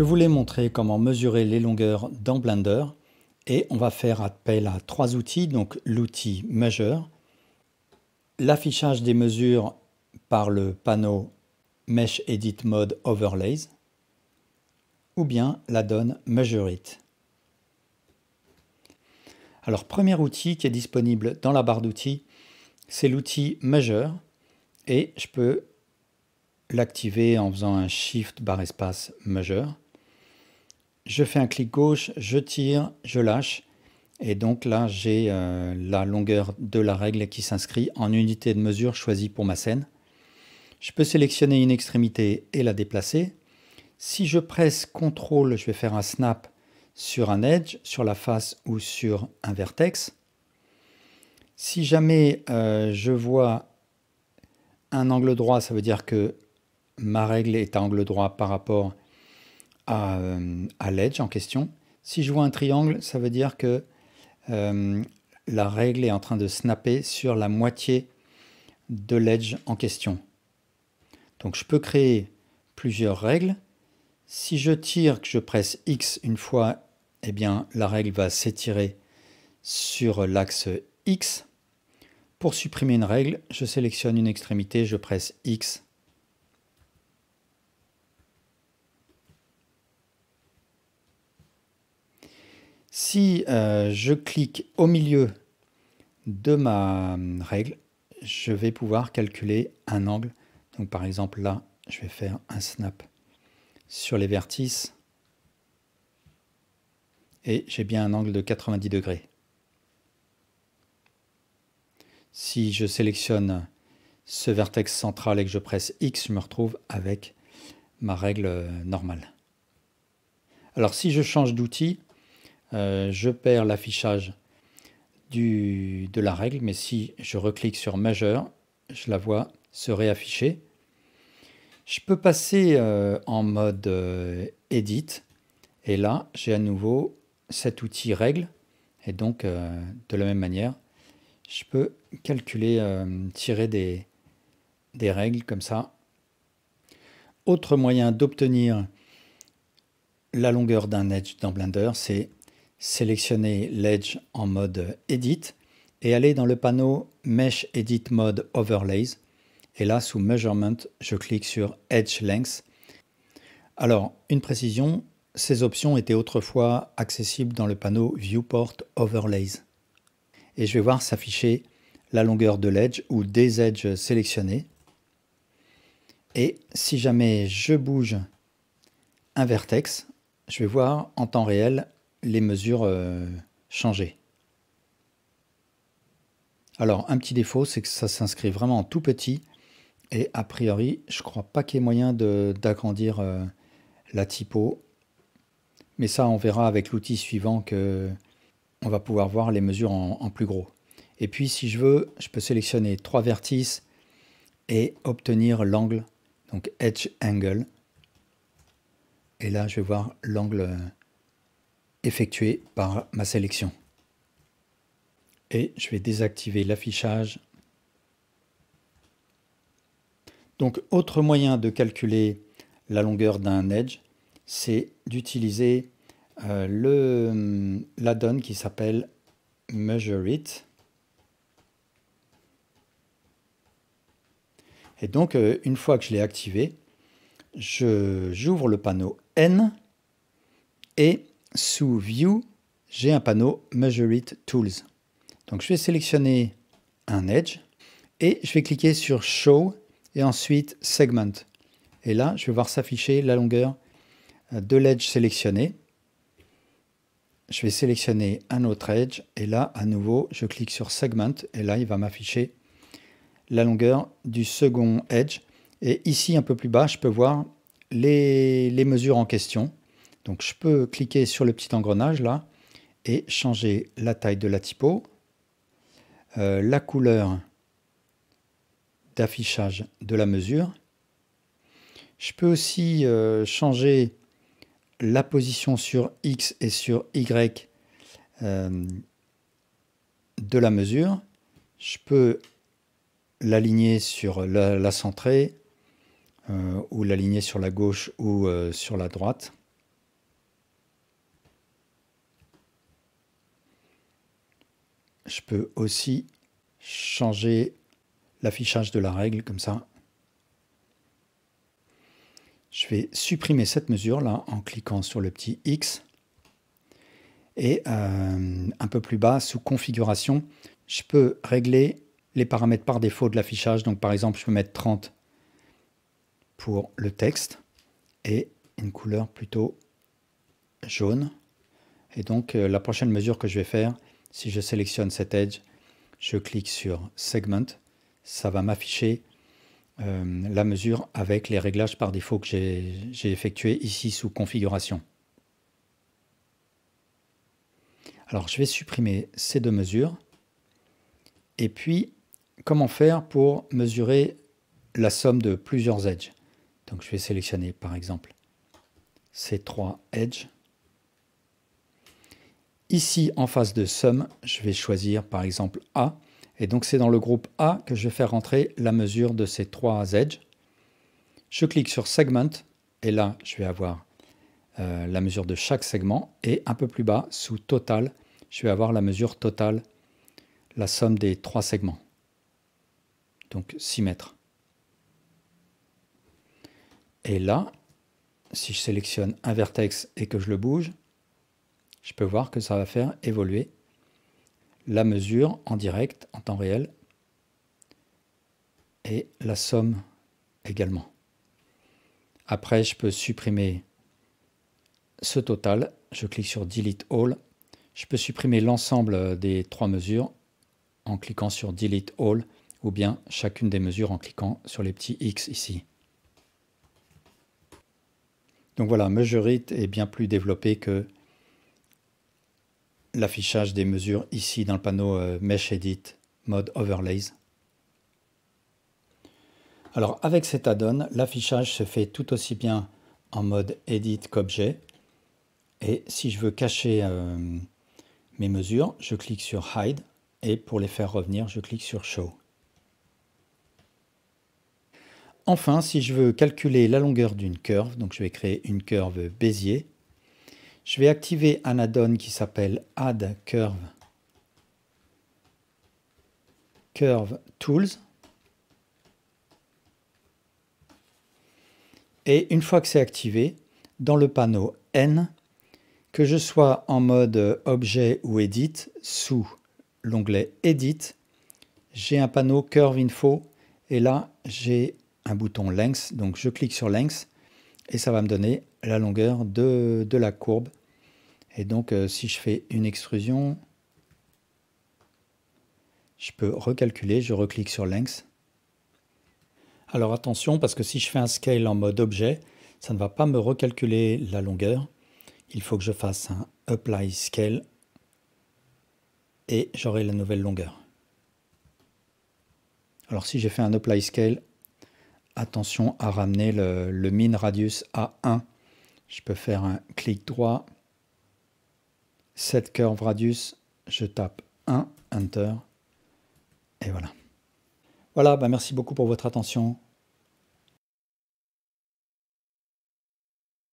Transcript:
Je voulais montrer comment mesurer les longueurs dans Blender et on va faire appel à trois outils, donc l'outil Measure, l'affichage des mesures par le panneau Mesh Edit Mode Overlays ou bien la donne Measure It. Alors premier outil qui est disponible dans la barre d'outils, c'est l'outil Measure et je peux l'activer en faisant un Shift barre espace Measure. Je fais un clic gauche, je tire, je lâche et donc là j'ai la longueur de la règle qui s'inscrit en unité de mesure choisie pour ma scène. Je peux sélectionner une extrémité et la déplacer. Si je presse CTRL, je vais faire un snap sur un edge, sur la face ou sur un vertex. Si jamais je vois un angle droit, ça veut dire que ma règle est à angle droit par rapport à l'edge en question. Si je vois un triangle, ça veut dire que la règle est en train de snapper sur la moitié de l'edge en question. Donc je peux créer plusieurs règles. Si je tire, que je presse X une fois, eh bien la règle va s'étirer sur l'axe X. Pour supprimer une règle, je sélectionne une extrémité, je presse X. Si je clique au milieu de ma règle, je vais pouvoir calculer un angle. Donc par exemple là, je vais faire un snap sur les vertices et j'ai bien un angle de 90 degrés. Si je sélectionne ce vertex central et que je presse X, je me retrouve avec ma règle normale. Alors si je change d'outil, je perds l'affichage de la règle, mais si je reclique sur Measure, je la vois se réafficher. Je peux passer en mode Edit, et là j'ai à nouveau cet outil Règle, et donc de la même manière, je peux calculer, tirer des règles comme ça. Autre moyen d'obtenir la longueur d'un edge dans Blender, c'est sélectionner l'edge en mode Edit et aller dans le panneau Mesh Edit Mode Overlays. Et là, sous Measurement, je clique sur Edge Length. Alors, une précision, ces options étaient autrefois accessibles dans le panneau Viewport Overlays. Et je vais voir s'afficher la longueur de l'edge ou des edges sélectionnés. Et si jamais je bouge un vertex, je vais voir en temps réel les mesures changer. Alors, un petit défaut, c'est que ça s'inscrit vraiment en tout petit. Et a priori, je ne crois pas qu'il y ait moyen d'agrandir la typo. Mais ça, on verra avec l'outil suivant que on va pouvoir voir les mesures en plus gros. Et puis, si je veux, je peux sélectionner 3 vertices et obtenir l'angle, donc Edge Angle. Et là, je vais voir l'angle effectué par ma sélection. Et je vais désactiver l'affichage. Donc, autre moyen de calculer la longueur d'un edge, c'est d'utiliser l'add-on qui s'appelle Measure It. Et donc, une fois que je l'ai activé, j'ouvre le panneau N et sous View, j'ai un panneau Measure It Tools. Donc, je vais sélectionner un edge et je vais cliquer sur Show et ensuite Segment. Et là, je vais voir s'afficher la longueur de l'edge sélectionné. Je vais sélectionner un autre edge et là, à nouveau, je clique sur Segment et là, il va m'afficher la longueur du second edge. Et ici, un peu plus bas, je peux voir les mesures en question. Donc, je peux cliquer sur le petit engrenage là et changer la taille de la typo, la couleur d'affichage de la mesure. Je peux aussi changer la position sur X et sur Y de la mesure. Je peux l'aligner sur la centrée ou l'aligner sur la gauche ou sur la droite. je peux aussi changer l'affichage de la règle comme ça. Je vais supprimer cette mesure là en cliquant sur le petit X. Et un peu plus bas, sous configuration, je peux régler les paramètres par défaut de l'affichage. Donc par exemple, je peux mettre 30 pour le texte et une couleur plutôt jaune. Et donc la prochaine mesure que je vais faire, si je sélectionne cet edge, je clique sur Segment, ça va m'afficher la mesure avec les réglages par défaut que j'ai effectués ici sous configuration. Alors je vais supprimer ces deux mesures. Et puis, comment faire pour mesurer la somme de plusieurs edges? Donc je vais sélectionner par exemple ces trois edges. Ici, en face de Sum, je vais choisir par exemple A. Et donc c'est dans le groupe A que je vais faire rentrer la mesure de ces trois edges. Je clique sur Segment et là, je vais avoir la mesure de chaque segment. Et un peu plus bas, sous Total, je vais avoir la mesure totale, la somme des trois segments. Donc 6 mètres. Et là, si je sélectionne un vertex et que je le bouge, je peux voir que ça va faire évoluer la mesure en direct, en temps réel, et la somme également. Après, je peux supprimer ce total. Je clique sur Delete All. Je peux supprimer l'ensemble des trois mesures en cliquant sur Delete All, ou bien chacune des mesures en cliquant sur les petits X ici. Donc voilà, Measure-It est bien plus développé que l'affichage des mesures ici dans le panneau Mesh Edit Mode Overlays. Alors avec cet add-on, l'affichage se fait tout aussi bien en mode Edit qu'objet. Et si je veux cacher mes mesures, je clique sur Hide. Et pour les faire revenir, je clique sur Show. Enfin, si je veux calculer la longueur d'une curve, donc je vais créer une curve Bézier, je vais activer un add-on qui s'appelle Add Curve Tools. Et une fois que c'est activé, dans le panneau N, que je sois en mode Objet ou Edit, sous l'onglet Edit, j'ai un panneau Curve Info et là j'ai un bouton Length, donc je clique sur Length et ça va me donner la longueur de la courbe. Et donc si je fais une extrusion, je peux recalculer, je reclique sur Length. Alors attention, parce que si je fais un scale en mode objet, ça ne va pas me recalculer la longueur. Il faut que je fasse un Apply Scale et j'aurai la nouvelle longueur. Alors si j'ai fait un Apply Scale, attention à ramener le Min Radius à 1. Je peux faire un clic droit, Set Curve Radius, je tape 1, Enter, et voilà. Voilà, merci beaucoup pour votre attention.